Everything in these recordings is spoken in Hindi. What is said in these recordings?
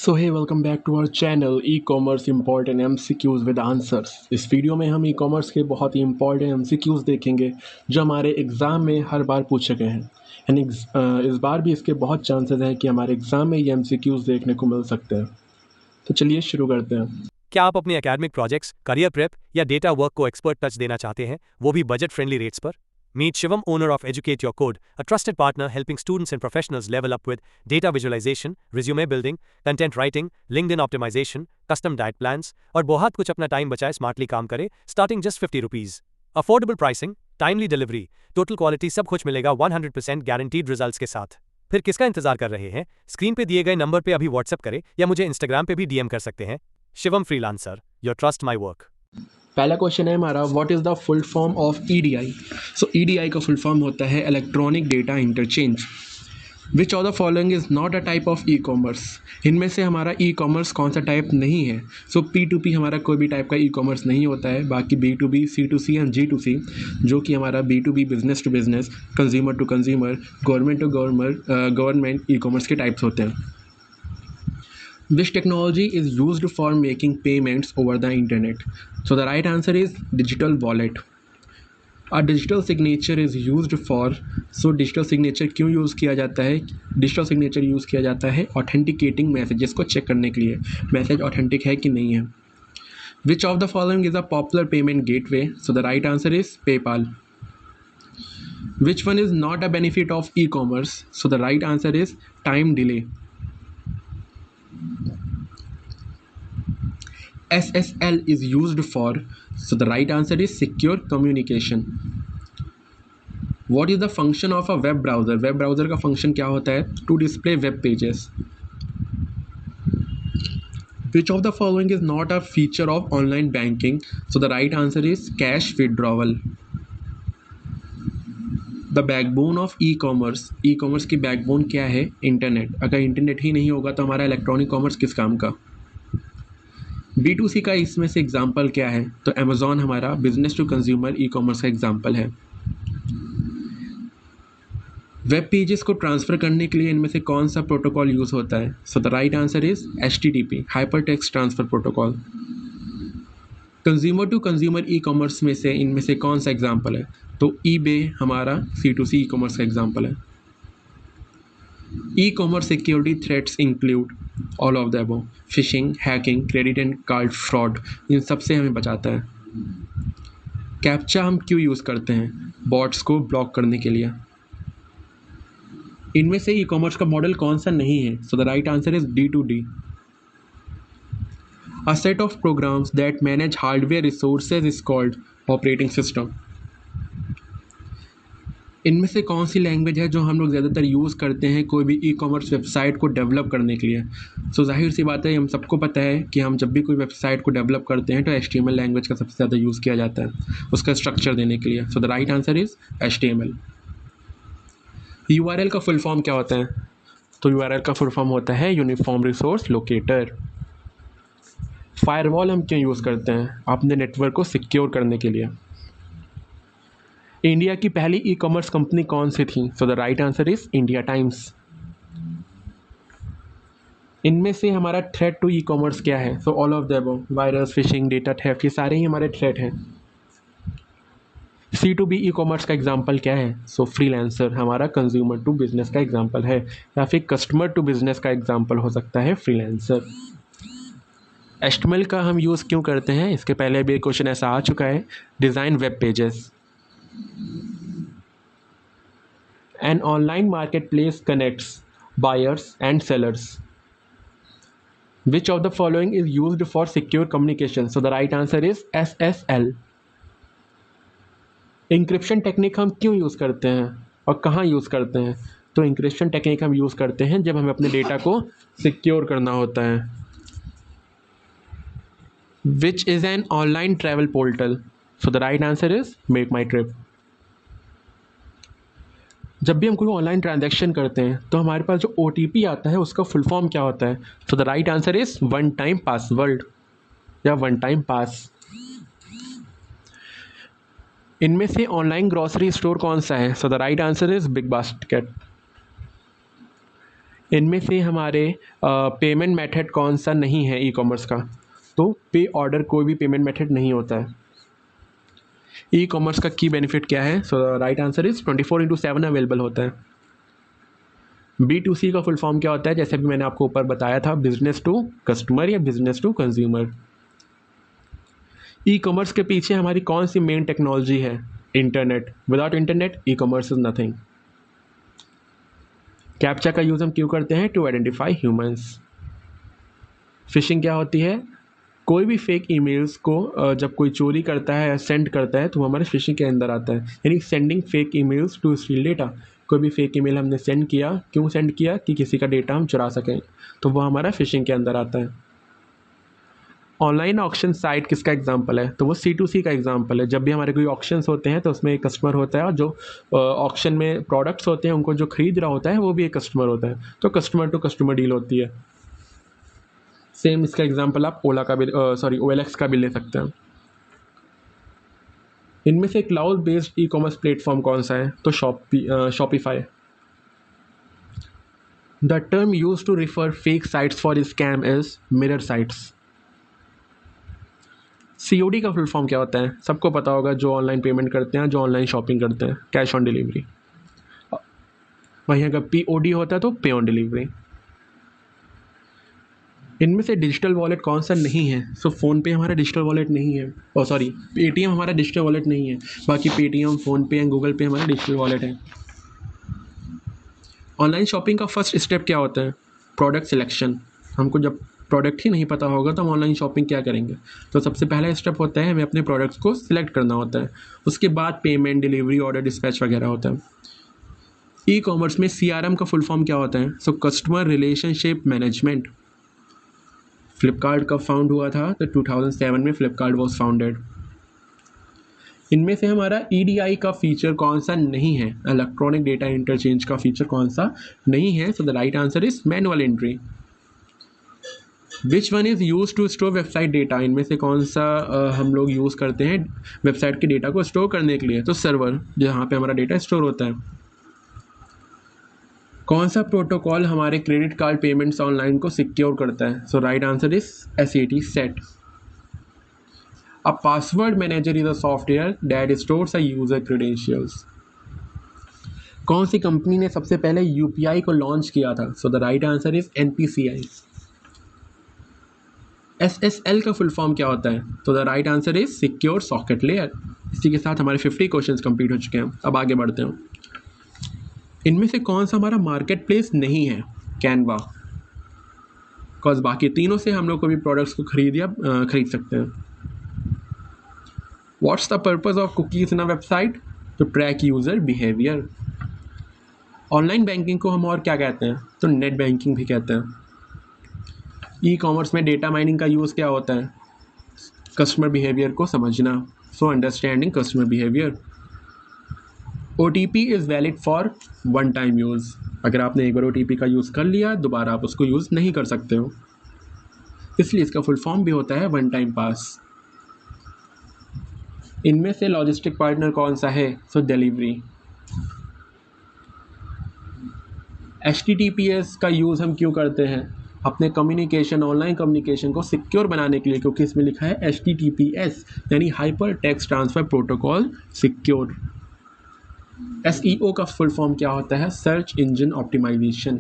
So hey welcome back to our channel e-commerce important MCQs with answers. इस वीडियो में हम ई कॉमर्स के बहुत ही इंपॉर्टेंट MCQs देखेंगे जो हमारे एग्ज़ाम में हर बार पूछे गए हैं। एंड इस बार भी इसके बहुत चांसेस हैं कि हमारे एग्ज़ाम में ये MCQs देखने को मिल सकते हैं। तो चलिए शुरू करते हैं। क्या आप अपने एकेडमिक प्रोजेक्ट्स, करियर प्रेप या डेटा वर्क को एक्सपर्ट टच देना चाहते हैं, वो भी बजट फ्रेंडली रेट्स पर? Meet Shivam, owner of Educate Your Code, a trusted partner helping students and professionals level up with data visualization, resume building, content writing, LinkedIn optimization, custom diet plans और बहुत कुछ। अपना टाइम बचाए, स्मार्टली काम करे, starting just ₹50। Affordable pricing, timely delivery, total quality, सब कुछ मिलेगा 100% गारंटीड रिजल्ट्स के साथ। फिर किसका इंतजार कर रहे हैं? स्क्रीन पे दिए गए नंबर पे अभी व्हाट्सएप करें या मुझे इंस्टाग्राम पे भी DM कर सकते हैं। Shivam freelancer, your trust my work. पहला क्वेश्चन है हमारा, what is the full form of EDI। So EDI का फुल फॉर्म होता है electronic data interchange. Which of the following is not a type of e commerce. इनमें से हमारा ई कॉमर्स कौन सा टाइप नहीं है। सो P2P हमारा कोई भी टाइप का ई कॉमर्स नहीं होता है। बाकी B2B, C2C एंड G2C जो कि हमारा B2B business to business, consumer to consumer, government to government e-commerce के टाइप्स होते हैं। Which technology is used for making payments over the internet? So the right answer is digital wallet. A digital signature is used for, so digital signature क्यों यूज़ किया जाता है? डिजिटल सिग्नेचर यूज़ किया जाता है ऑथेंटिकेटिंग मैसेजेस को चेक करने के लिए, मैसेज ऑथेंटिक है कि नहीं है। Which of the following is a popular payment gateway? So the right answer is PayPal. Which one is not a benefit of e-commerce? So the right answer is time delay. SSL is used for, so the right answer is secure communication. What is the function of a web browser? Web browser का फंक्शन क्या होता है? To display web pages. Which of the following is not a feature of online banking? So the right answer is cash withdrawal. The backbone of e-commerce. E-commerce की बैकबोन क्या है? इंटरनेट। अगर इंटरनेट ही नहीं होगा तो हमारा इलेक्ट्रॉनिक कॉमर्स किस काम का? B2C का इसमें से एग्जाम्पल क्या है? तो अमेजॉन हमारा business to consumer e-commerce का एग्जाम्पल है। वेब पेजेस को ट्रांसफ़र करने के लिए इनमें से कौन सा प्रोटोकॉल यूज़ होता है? So the right answer is HTTP, hyper text transfer protocol. Consumer to consumer e-commerce में से इनमें से कौन सा एग्जाम्पल है? तो eBay हमारा C2C ई कॉमर्स का एग्जाम्पल है। E commerce security threats include all of the above, phishing, hacking, credit and card fraud, इन सब से हमें बचाता है। कैप्चा हम क्यों यूज़ करते हैं? बॉट्स को ब्लॉक करने के लिए। इनमें से ई कॉमर्स का मॉडल कौन सा नहीं है? So the right answer is D2D। A set of programs that manage hardware resources is called operating system. इनमें से कौन सी लैंग्वेज है जो हम लोग ज़्यादातर यूज़ करते हैं कोई भी ई कॉमर्स वेबसाइट को डेवलप करने के लिए? सो जाहिर सी बात है, हम सबको पता है कि हम जब भी कोई वेबसाइट को डेवलप करते हैं तो HTML लैंग्वेज का सबसे ज़्यादा यूज़ किया जाता है उसका स्ट्रक्चर देने के लिए। सो the right answer is HTML। URL का फुल फॉर्म क्या होता है? तो URL का फुल फॉर्म होता है यूनिफॉर्म रिसोर्स लोकेटर। फायरवॉल हम क्यों यूज़ करते हैं? अपने नेटवर्क को सिक्योर करने के लिए। इंडिया की पहली ई कॉमर्स कंपनी कौन सी थी? सो the right answer is India times. इनमें से हमारा थ्रेट टू ई कॉमर्स क्या है? So all of the above, virus, fishing, data theft, ये सारे ही हमारे थ्रेट हैं। C2B ई कॉमर्स का एग्जाम्पल क्या है? सो फ्रीलांसर हमारा कंज्यूमर टू बिजनेस का एग्जाम्पल है, या फिर कस्टमर टू बिजनेस का एग्जाम्पल हो सकता है फ्रीलांसर। HTML का हम यूज़ क्यों करते हैं? इसके पहले भी एक क्वेश्चन ऐसा आ चुका है, design web pages. An online marketplace connects buyers and sellers. Which of the following is used for secure communication? So the right answer is SSL. Encryption technique हम क्यों यूज़ करते हैं और कहाँ यूज़ करते हैं? तो इंक्रिप्शन टेक्निक हम यूज़ करते हैं जब हमें अपने डेटा को सिक्योर करना होता है। Which is an online travel portal? So the right answer is Make My Trip. जब भी हम कोई ऑनलाइन ट्रांजैक्शन करते हैं तो हमारे पास जो OTP आता है उसका फुल फॉर्म क्या होता है? So the right answer is one time password या वन टाइम पास। इनमें से ऑनलाइन ग्रॉसरी स्टोर कौन सा है? So the right answer is big basket. इनमें से हमारे पेमेंट मेथड कौन सा नहीं है ई कॉमर्स का? तो पे ऑर्डर कोई भी पेमेंट मेथड नहीं होता है। ई कॉमर्स का की बेनिफिट क्या है? So right answer is 24/7 available होता है। B2C का फुल फॉर्म क्या होता है? जैसे भी मैंने आपको ऊपर बताया था, बिजनेस टू कस्टमर या business to consumer. E-commerce के पीछे हमारी कौन सी मेन टेक्नोलॉजी है? Internet. Without internet e-commerce is nothing. Captcha का यूज़ हम क्यों करते हैं? To identify humans. फिशिंग क्या होती है? कोई भी फेक ईमेल्स को जब कोई चोरी करता है या सेंड करता है तो वो हमारे फिशिंग के अंदर आता है, यानी sending fake emails to steal data. कोई भी फेक ईमेल हमने सेंड किया, क्यों सेंड किया? कि किसी का डेटा हम चुरा सकें, तो वो हमारा फिशिंग के अंदर आता है। ऑनलाइन ऑक्शन साइट किसका एग्जांपल है? तो वो C2C का एग्जांपल है। जब भी हमारे कोई ऑक्शंस होते हैं तो उसमें एक कस्टमर होता है और जो ऑक्शन में प्रोडक्ट्स होते हैं उनको जो खरीद रहा होता है वो भी एक कस्टमर होता है, तो कस्टमर टू कस्टमर डील होती है। सेम इसका एग्जांपल आप ओला का भी OLX का भी ले सकते हैं। इनमें से cloud based e-commerce platform कौन सा है? तो Shopify. The term use to refer fake sites for scam is mirror sites. COD का फुल फॉर्म क्या होता है? सबको पता होगा, जो ऑनलाइन पेमेंट करते हैं, जो ऑनलाइन शॉपिंग करते हैं, कैश ऑन डिलीवरी। वहीं अगर POD होता है तो पे ऑन डिलीवरी। इनमें से डिजिटल वॉलेट कौन सा नहीं है? सो फ़ोनपे हमारा डिजिटल वॉलेट नहीं है, पेटीएम हमारा डिजिटल वॉलेट नहीं है। बाकी पेटीएम, फ़ोनपे एंड गूगल पे हमारा डिजिटल वॉलेट है। ऑनलाइन शॉपिंग का फर्स्ट स्टेप क्या होता है? Product selection. हमको जब प्रोडक्ट ही नहीं पता होगा तो हम ऑनलाइन शॉपिंग क्या करेंगे? तो सबसे पहला स्टेप होता है हमें अपने प्रोडक्ट्स को सिलेक्ट करना होता है। उसके बाद पेमेंट, डिलीवरी, ऑर्डर, डिस्पैच वगैरह होता है। ई कॉमर्स में CRM का फुल फॉर्म क्या होता है? So customer relationship management. Flipkart कब फाउंड हुआ था? तो 2007 में फ्लिपकार्ट वॉज फाउंडेड। इनमें से हमारा EDI का फीचर कौन सा नहीं है? इलेक्ट्रॉनिक डेटा इंटरचेंज का फीचर कौन सा नहीं है? So the right answer is manual entry. Which one is use to store website data? इनमें से कौन सा हम लोग यूज़ करते हैं वेबसाइट के डेटा को स्टोर करने के लिए? तो सर्वर, जहाँ पे हमारा डेटा स्टोर होता है। कौन सा प्रोटोकॉल हमारे क्रेडिट कार्ड पेमेंट्स ऑनलाइन को सिक्योर करता है? So right answer is SAT। A password manager is a software that stores a user credentials. कौन सी कंपनी ने सबसे पहले UPI को लॉन्च किया था? सो the right answer is NPCI। SSL का फुल फॉर्म क्या होता है? तो the right answer is secure socket layer. इसी के साथ हमारे 50 क्वेश्चंस कंप्लीट हो चुके हैं। अब आगे बढ़ते हैं। इनमें से कौन सा हमारा मार्केट प्लेस नहीं है? कैनवा। बिकॉज बाकी तीनों से हम लोग कोई भी प्रोडक्ट्स को खरीद सकते हैं। What's the purpose of cookies in a website? To track user behaviour. Online banking को हम और क्या कहते हैं? तो नेट बैंकिंग भी कहते हैं। ई कॉमर्स में डेटा माइनिंग का यूज़ क्या होता है? कस्टमर बिहेवियर को समझना, so understanding customer behaviour. OTP is valid for one time use. अगर आपने एक बार OTP का यूज़ कर लिया, दोबारा आप उसको यूज़ नहीं कर सकते हो, इसलिए इसका फुल फॉर्म भी होता है वन टाइम पास। इनमें से लॉजिस्टिक पार्टनर कौन सा है? सो डिलीवरी। HTTPS का यूज़ हम क्यों करते हैं? अपने कम्युनिकेशन, ऑनलाइन कम्युनिकेशन को सिक्योर बनाने के लिए, क्योंकि इसमें लिखा है HTTPS यानी hyper text transfer protocol secure. SEO का फुल फॉर्म क्या होता है? Search engine optimisation.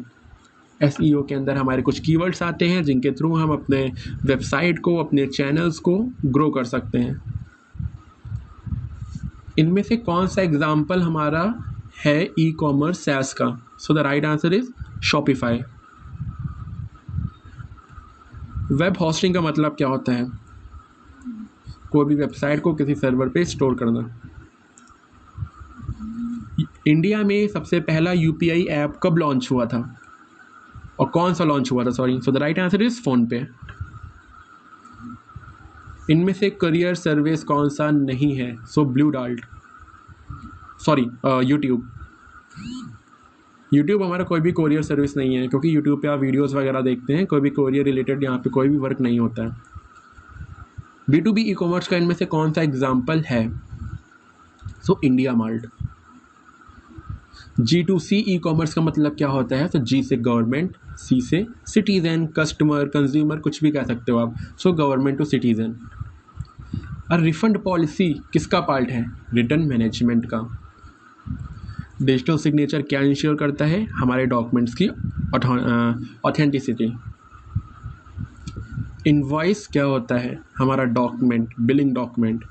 SEO के अंदर हमारे कुछ कीवर्ड्स आते हैं जिनके थ्रू हम अपने वेबसाइट को, अपने चैनल्स को ग्रो कर सकते हैं। इनमें से कौन सा एग्जाम्पल हमारा है ई कॉमर्स SaaS का? सो the right answer is Shopify. Web hosting का मतलब क्या होता है? कोई भी वेबसाइट को किसी सर्वर पे स्टोर करना। इंडिया में सबसे पहला UPI ऐप कब लॉन्च हुआ था और कौन सा लॉन्च हुआ था? सो the right answer is PhonePe. इनमें से करियर सर्विस कौन सा नहीं है? सो ब्लू डार्ट, यूट्यूब हमारा कोई भी कोरियर सर्विस नहीं है, क्योंकि यूट्यूब पे आप वीडियोस वगैरह देखते हैं, कोई भी कोरियर रिलेटेड यहाँ पे कोई भी वर्क नहीं होता है। B2B ई कॉमर्स का इनमें से कौन सा एग्जाम्पल है? So India mart. G2C e commerce का मतलब क्या होता है? तो G से गवर्नमेंट, सी से सिटीजन, कस्टमर, कंज्यूमर, कुछ भी कह सकते हो आप। So government to citizen. और रिफंड पॉलिसी किसका पार्ट है? रिटर्न मैनेजमेंट का। डिजिटल सिग्नेचर क्या इंश्योर करता है? हमारे डॉक्यूमेंट्स की ऑथेंटिसिटी। इनवॉइस क्या होता है? हमारा document, billing document.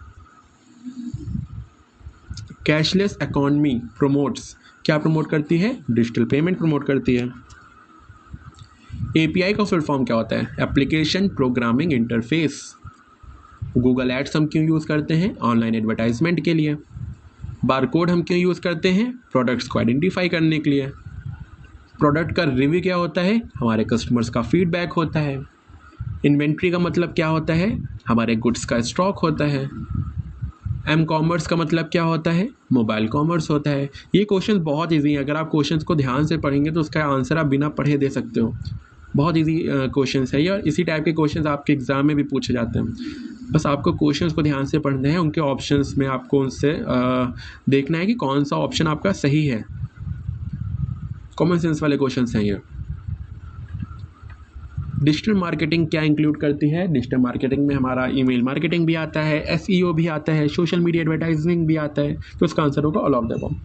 Cashless economy promotes, क्या प्रमोट करती है? डिजिटल पेमेंट प्रमोट करती है। एपीआई का फुल फॉर्म क्या होता है? Application programming interface. Google ads हम क्यों यूज़ करते हैं? ऑनलाइन एडवर्टाइजमेंट के लिए। बारकोड हम क्यों यूज़ करते हैं? प्रोडक्ट्स को आइडेंटिफाई करने के लिए। प्रोडक्ट का रिव्यू क्या होता है? हमारे कस्टमर्स का फीडबैक होता है। इन्वेंट्री का मतलब क्या होता है? हमारे गुड्स का स्टॉक होता है। एम कॉमर्स का मतलब क्या होता है? मोबाइल कॉमर्स होता है। ये क्वेश्चन बहुत इजी है, अगर आप क्वेश्चंस को ध्यान से पढ़ेंगे तो उसका आंसर आप बिना पढ़े दे सकते हो। बहुत इजी क्वेश्चंस है ये, और इसी टाइप के क्वेश्चंस आपके एग्ज़ाम में भी पूछे जाते हैं। बस आपको क्वेश्चंस को ध्यान से पढ़ने हैं, उनके ऑप्शंस में आपको उनसे देखना है कि कौन सा ऑप्शन आपका सही है। कॉमन सेंस वाले क्वेश्चंस हैं ये। डिजिटल मार्केटिंग क्या इंक्लूड करती है? डिजिटल मार्केटिंग में हमारा ईमेल मार्केटिंग भी आता है, एसईओ भी आता है, सोशल मीडिया एडवर्टाइजिंग भी आता है। तो इसका आंसर होगा all of the above.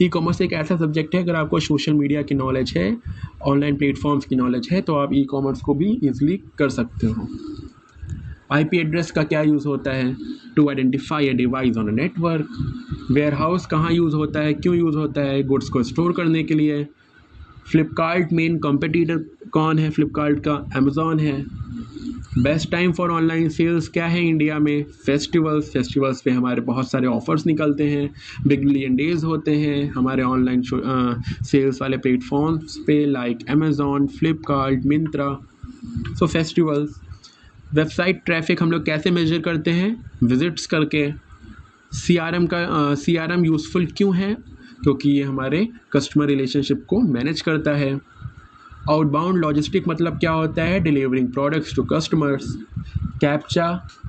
E commerce एक ऐसा सब्जेक्ट है, अगर आपको सोशल मीडिया की नॉलेज है, ऑनलाइन प्लेटफॉर्म्स की नॉलेज है, तो आप ई कॉमर्स को भी ईजिली कर सकते हो। आईपी एड्रेस का क्या यूज़ होता है? To identify a device on a network. Warehouse कहाँ यूज़ होता है, क्यों यूज़ होता है? गुड्स को स्टोर करने के लिए। फ्लिपकार्ट मेन कॉम्पिटिटर कौन है? फ्लिपकार्ट का अमेज़ॉन है। Best time for online sales क्या है इंडिया में? फेस्टिवल्स पे हमारे बहुत सारे ऑफर्स निकलते हैं। बिग बिलियन डेज होते हैं हमारे ऑनलाइन सेल्स वाले प्लेटफॉर्म्स पे, लाइक अमेज़ॉन, फ्लिपकार्ट, मिंत्रा। सो फेस्टिवल्स। वेबसाइट ट्रैफिक हम लोग कैसे मेजर करते हैं? विजिट्स करके। सीआरएम यूज़फुल क्यों है? क्योंकि ये हमारे कस्टमर रिलेशनशिप को मैनेज करता है। आउटबाउंड लॉजिस्टिक मतलब क्या होता है? Delivering products to customers. Captcha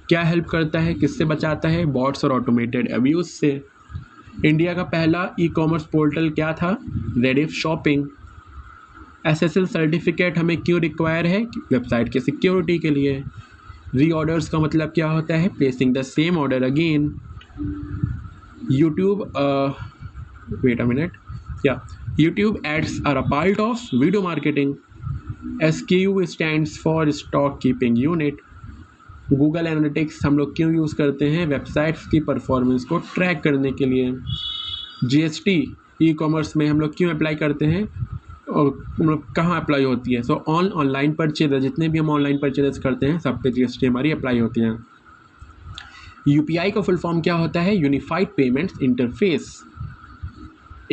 क्या हेल्प करता है, किससे बचाता है? बॉट्स और ऑटोमेटेड अब्यूज़ से। इंडिया का पहला ई कॉमर्स पोर्टल क्या था? रेडिफ शॉपिंग। एसएसएल सर्टिफिकेट हमें क्यों रिक्वायर है? वेबसाइट की सिक्योरिटी के लिए। रीऑर्डर्स का मतलब क्या होता है? Placing the same order again. YouTube ads are a part of video marketing. SKU stands for stock keeping unit. Google analytics हम लोग क्यों यूज़ करते हैं? वेबसाइट्स की परफॉर्मेंस को ट्रैक करने के लिए। GST ई कॉमर्स में हम लोग क्यों अप्लाई करते हैं और कहाँ अप्लाई होती है? सो ऑनलाइन परचेज, जितने भी हम ऑनलाइन परचेज करते हैं सब पे GST हमारी अप्लाई होती है। UPI का फुल फॉर्म क्या होता है? Unified payments interface.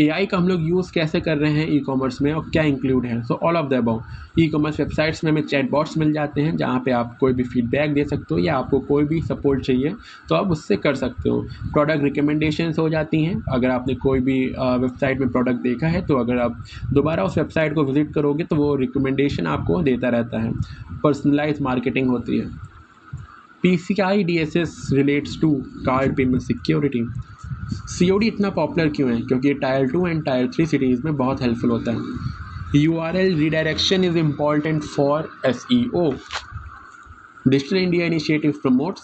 AI का हम लोग यूज़ कैसे कर रहे हैं ई कॉमर्स में और क्या इंक्लूड है? So all of the above. E commerce websites में हमें चैट बॉट्स मिल जाते हैं, जहाँ पे आप कोई भी फीडबैक दे सकते हो या आपको कोई भी सपोर्ट चाहिए तो आप उससे कर सकते हो। प्रोडक्ट रिकमेंडेशंस हो जाती हैं, अगर आपने कोई भी वेबसाइट में प्रोडक्ट देखा है तो अगर आप दोबारा उस वेबसाइट को विजिट करोगे तो वो रिकमेंडेशन आपको देता रहता है। पर्सनलाइज मार्केटिंग होती है। PCI DSS relates to card payment security. COD इतना पॉपुलर क्यों है? क्योंकि टायर 2 एंड टायर 3 सिटीज़ में बहुत हेल्पफुल होता है। URL redirection is important for SEO। Digital India initiative promotes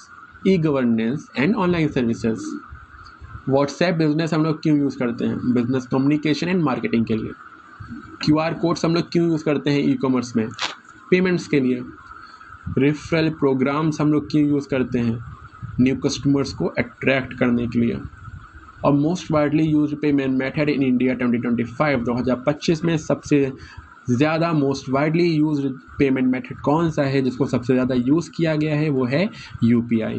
e governance and online services. WhatsApp business हम लोग क्यों यूज़ करते हैं? बिजनेस कम्युनिकेशन एंड मार्केटिंग के लिए। QR कोड्स हम लोग क्यों यूज़ करते हैं ई कॉमर्स में? पेमेंट्स के लिए। रेफरल प्रोग्राम्स हम लोग क्यों यूज़ करते हैं? न्यू कस्टमर्स को अट्रैक्ट करने के लिए। और most widely used payment method in India 2025 में सबसे ज़्यादा most widely used payment method कौन सा है जिसको सबसे ज़्यादा यूज़ किया गया है? वो है UPI।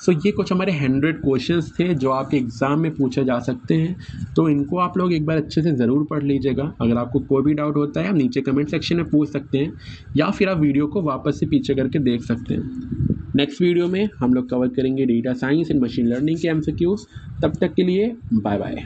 सो ये कुछ हमारे 100 क्वेश्चंस थे जो आपके एग्ज़ाम में पूछे जा सकते हैं, तो इनको आप लोग एक बार अच्छे से ज़रूर पढ़ लीजिएगा। अगर आपको कोई भी डाउट होता है आप नीचे कमेंट सेक्शन में पूछ सकते हैं या फिर आप वीडियो को वापस से पीछे करके देख सकते हैं। नेक्स्ट वीडियो में हम लोग कवर करेंगे data science and machine learning के MCQs। तब तक के लिए बाय बाय।